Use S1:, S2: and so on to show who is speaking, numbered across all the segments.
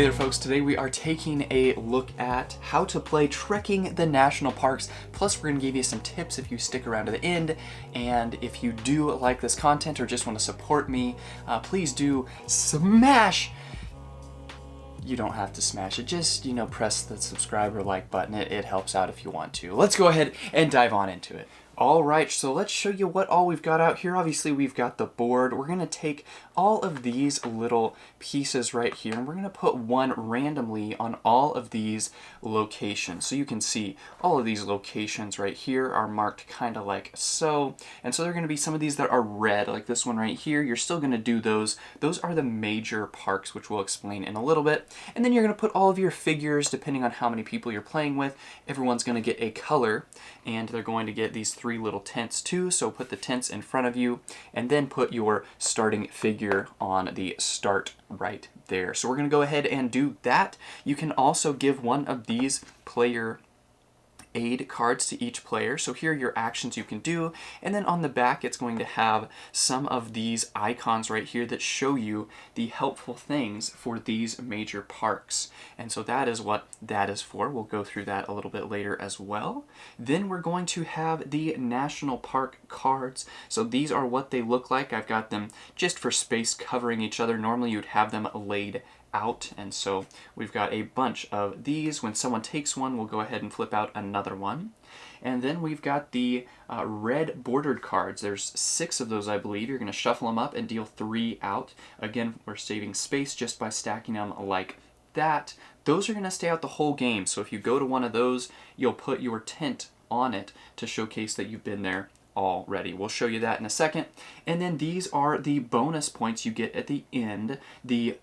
S1: Hey there folks, today we are taking a look at how to play Trekking the National Parks, plus we're going to give you some tips if you stick around to the end, and if you do like this content or just want to support me, please do smash. You don't have to smash it, just, press the subscribe or like button. It helps out if you want to. Let's go ahead and dive on into it. Alright, so let's show you what all we've got out here. Obviously we've got the board. We're going to take all of these little pieces right here and we're going to put one randomly on all of these locations. So you can see all of these locations right here are marked kind of like so. And so there are going to be some of these that are red, like this one right here. You're still going to do those. Those are the major parks, which we'll explain in a little bit. And then you're going to put all of your figures, depending on how many people you're playing with. Everyone's going to get a color and they're going to get these three little tents too, so put the tents in front of you and then put your starting figure on the start right there. So we're going to go ahead and do that. You can also give one of these player aid cards to each player. So here are your actions you can do, and then on the back it's going to have some of these icons right here that show you the helpful things for these major parks. And so that is what that is for. We'll go through that a little bit later as well. Then we're going to have the national park cards. So these are what they look like. I've got them just for space covering each other. Normally you'd have them laid out, and so we've got a bunch of these. When someone takes one, we'll go ahead and flip out another one. And then we've got the red bordered cards. There's 6 of those, I believe. You're going to shuffle them up and deal 3 out. Again, we're saving space just by stacking them like that. Those are going to stay out the whole game, so if you go to one of those, you'll put your tent on it to showcase that you've been there already. We'll show you that in a second. And then these are the bonus points you get at the end. The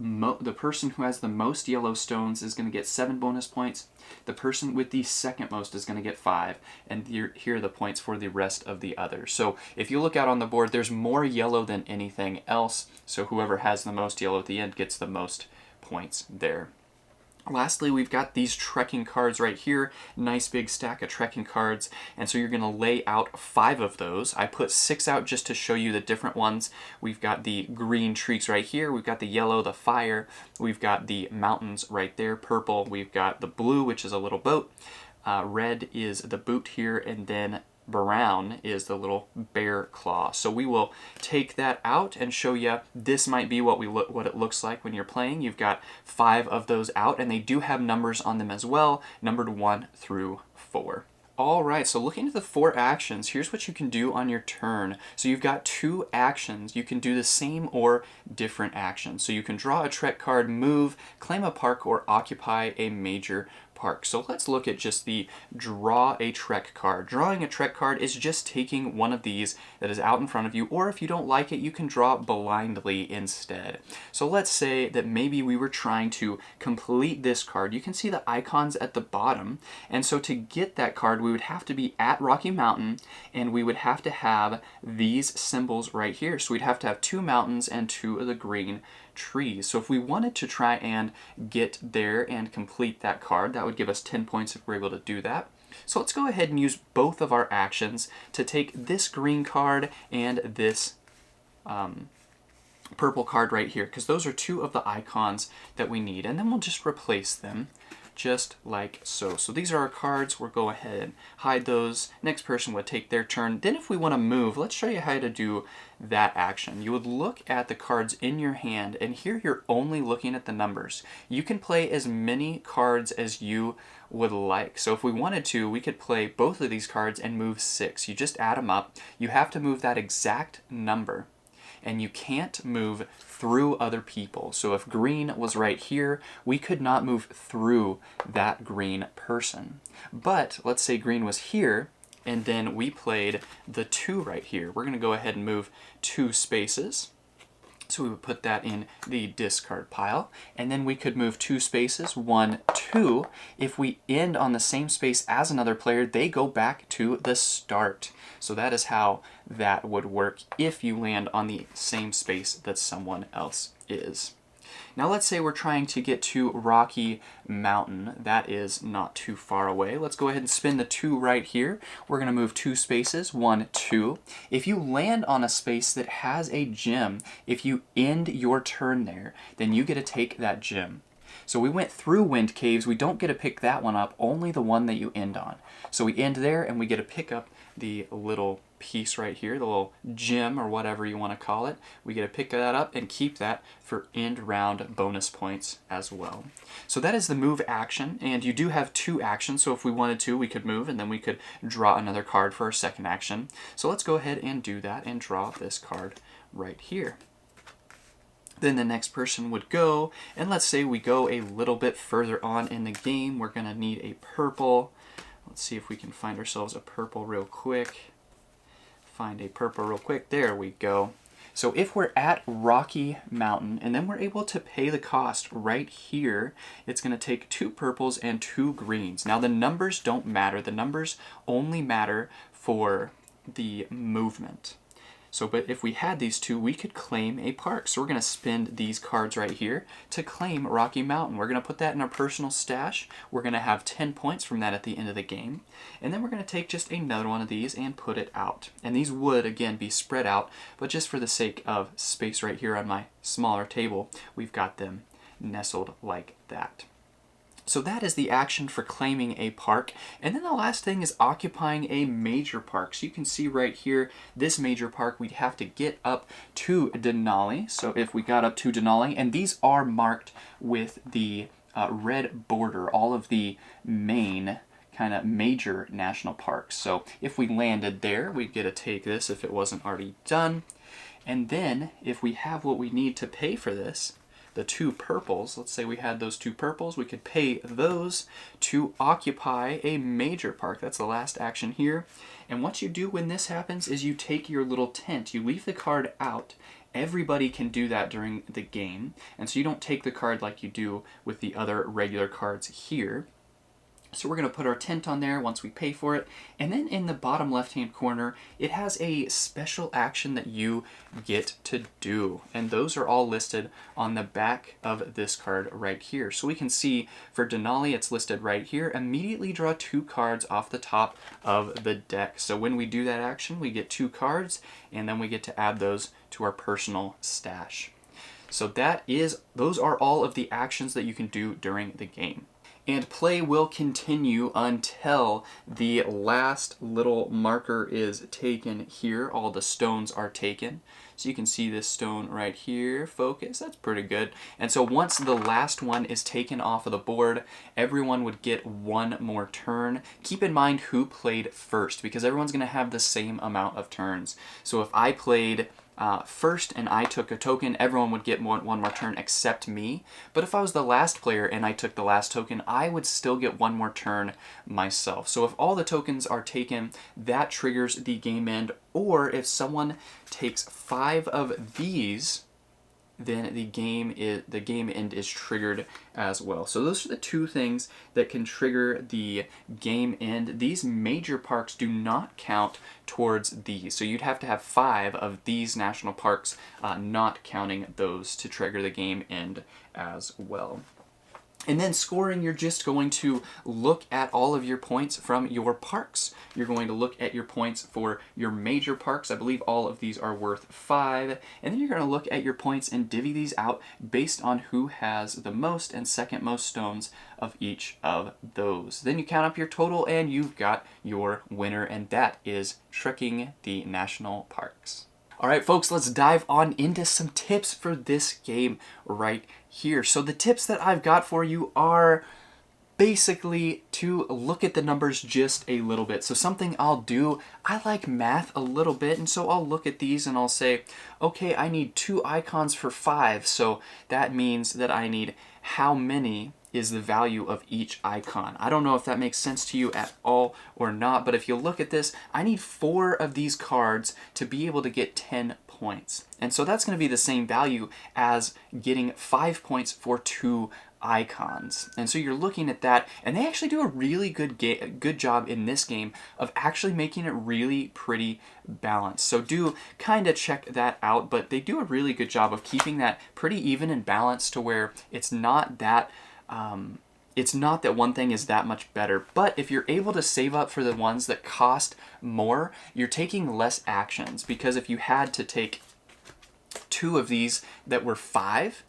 S1: person who has the most yellow stones is going to get 7 bonus points. The person with the second most is going to get 5. And here are the points for the rest of the others. So if you look out on the board, there's more yellow than anything else. So whoever has the most yellow at the end gets the most points there. Lastly, we've got these trekking cards right here. Nice big stack of trekking cards. And so you're going to lay out 5 of those. I put 6 out just to show you the different ones. We've got the green trees right here. We've got the yellow, the fire. We've got the mountains right there, purple. We've got the blue, which is a little boat. Red is the boot here, and then brown is the little bear claw. So we will take that out and show you this might be what it looks like when you're playing. You've got 5 of those out, and they do have numbers on them as well, numbered 1 through 4. Alright, so looking at the 4 actions, here's what you can do on your turn. So you've got 2 actions. You can do the same or different actions. So you can draw a Trek card, move, claim a park, or occupy a major park. So let's look at just the draw a Trek card. Drawing a Trek card is just taking one of these that is out in front of you, or if you don't like it, you can draw blindly instead. So let's say that maybe we were trying to complete this card. You can see the icons at the bottom, and so to get that card, we would have to be at Rocky Mountain, and we would have to have these symbols right here. So we'd have to have 2 mountains and 2 of the green trees. So if we wanted to try and get there and complete that card, that would give us 10 points if we're able to do that. So let's go ahead and use both of our actions to take this green card and this purple card right here, because those are 2 of the icons that we need, and then we'll just replace them just like so. So these are our cards. We'll go ahead and hide those. Next person would take their turn. Then if we want to move, let's show you how to do that action. You would look at the cards in your hand, and here you're only looking at the numbers. You can play as many cards as you would like. So if we wanted to, we could play both of these cards and move 6. You just add them up. You have to move that exact number, and you can't move through other people. So if green was right here, we could not move through that green person. But let's say green was here, and then we played the 2 right here. We're going to go ahead and move 2 spaces. So we would put that in the discard pile, and then we could move 2 spaces, 1, 2. If we end on the same space as another player, they go back to the start. So that is how that would work if you land on the same space that someone else is. Now let's say we're trying to get to Rocky Mountain. That is not too far away. Let's go ahead and spin the 2 right here. We're going to move 2 spaces, 1, 2. If you land on a space that has a gem, if you end your turn there, then you get to take that gem. So we went through Wind Caves. We don't get to pick that one up, only the one that you end on. So we end there and we get to pick up the little piece right here, the little gem or whatever you want to call it. We get to pick that up and keep that for end round bonus points as well. So that is the move action, and you do have 2 actions, so if we wanted to, we could move and then we could draw another card for our second action. So let's go ahead and do that and draw this card right here. Then the next person would go, and let's say we go a little bit further on in the game. We're going to need a purple. Let's see if we can find ourselves a purple real quick. Find a purple real quick. There we go. So if we're at Rocky Mountain and then we're able to pay the cost right here, it's going to take 2 purples and 2 greens. Now the numbers don't matter. The numbers only matter for the movement. So, but if we had these 2, we could claim a park. So we're going to spend these cards right here to claim Rocky Mountain. We're going to put that in our personal stash. We're going to have 10 points from that at the end of the game. And then we're going to take just another one of these and put it out. And these would, again, be spread out, but just for the sake of space right here on my smaller table, we've got them nestled like that. So that is the action for claiming a park. And then the last thing is occupying a major park. So you can see right here, this major park, we'd have to get up to Denali. So if we got up to Denali, and these are marked with the red border, all of the main kind of major national parks. So if we landed there, we'd get to take this if it wasn't already done. And then if we have what we need to pay for this, the 2 purples, let's say we had those 2 purples, we could pay those to occupy a major park. That's the last action here. And what you do when this happens is you take your little tent, you leave the card out. Everybody can do that during the game. And so you don't take the card like you do with the other regular cards here. So we're going to put our tent on there once we pay for it. And then in the bottom left-hand corner, it has a special action that you get to do. And those are all listed on the back of this card right here. So we can see for Denali, it's listed right here. Immediately draw 2 cards off the top of the deck. So when we do that action, we get 2 cards, and then we get to add those to our personal stash. So those are all of the actions that you can do during the game. And play will continue until the last little marker is taken here. All the stones are taken. So you can see this stone right here, focus, that's pretty good. And so once the last one is taken off of the board, everyone would get 1 more turn. Keep in mind who played first, because everyone's gonna have the same amount of turns. So if I played first and I took a token, everyone would get one more turn except me. But if I was the last player and I took the last token, I would still get 1 more turn myself. So if all the tokens are taken, that triggers the game end. Or if someone takes 5 of these, then the game end is triggered as well. So those are the 2 things that can trigger the game end. These major parks do not count towards these. So you'd have to have 5 of these national parks, not counting those to trigger the game end as well. And then scoring, you're just going to look at all of your points from your parks. You're going to look at your points for your major parks. I believe all of these are worth 5. And then you're going to look at your points and divvy these out based on who has the most and second most stones of each of those. Then you count up your total and you've got your winner, and that is trekking the national parks. All right, folks, let's dive on into some tips for this game right here. So the tips that I've got for you are basically to look at the numbers just a little bit. So something I'll do, I like math a little bit, and so I'll look at these and I'll say, okay, I need 2 icons for 5, so that means that I need how many is the value of each icon. I don't know if that makes sense to you at all or not, but if you look at this, I need 4 of these cards to be able to get 10 points. And so that's going to be the same value as getting 5 points for 2 icons. And so you're looking at that, and they actually do a really good job in this game of actually making it really pretty balanced. So do kind of check that out, but they do a really good job of keeping that pretty even and balanced to where it's not that one thing is that much better. But if you're able to save up for the ones that cost more, you're taking less actions, because if you had to take 2 of these that were 5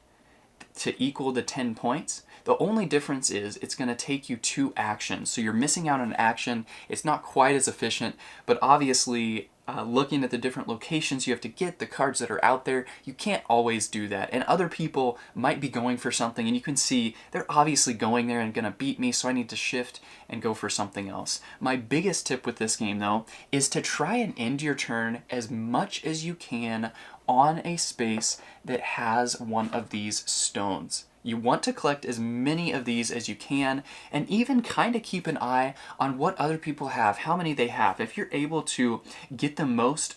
S1: to equal the 10 points, The only difference is it's going to take you 2 actions. So you're missing out on an action. It's not quite as efficient, but obviously looking at the different locations you have to get, the cards that are out there, you can't always do that. And other people might be going for something, and you can see they're obviously going there and going to beat me, so I need to shift and go for something else. My biggest tip with this game, though, is to try and end your turn as much as you can on a space that has one of these stones. You want to collect as many of these as you can, and even kind of keep an eye on what other people have, how many they have. If you're able to get the most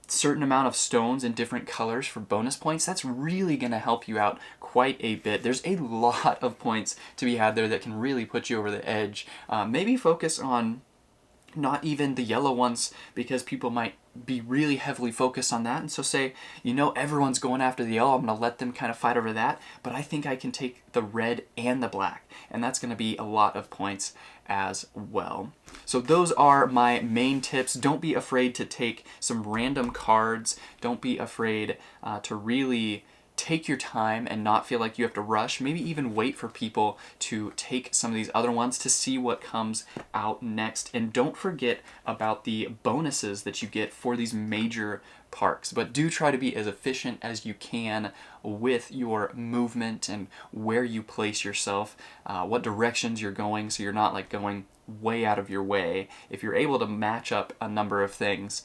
S1: certain amount of stones in different colors for bonus points, that's really going to help you out quite a bit. There's a lot of points to be had there that can really put you over the edge. Maybe focus on not even the yellow ones, because people might be really heavily focused on that. And so say, everyone's going after the yellow, I'm going to let them kind of fight over that, but I think I can take the red and the black, and that's going to be a lot of points as well. So those are my main tips. Don't be afraid to take some random cards. Don't be afraid to really take your time and not feel like you have to rush. Maybe even wait for people to take some of these other ones to see what comes out next. And don't forget about the bonuses that you get for these major parks. But do try to be as efficient as you can with your movement and where you place yourself, what directions you're going, so you're not like going way out of your way. If you're able to match up a number of things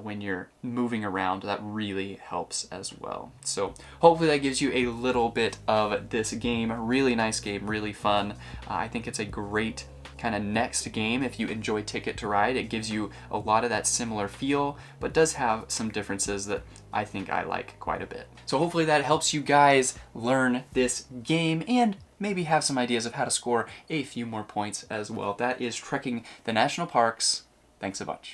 S1: when you're moving around, that really helps as well. So hopefully that gives you a little bit of this game. A really nice game, really fun. I think it's a great kind of next game if you enjoy Ticket to Ride. It gives you a lot of that similar feel, but does have some differences that I think I like quite a bit. So hopefully that helps you guys learn this game and maybe have some ideas of how to score a few more points as well. That is Trekking the National Parks. Thanks a bunch.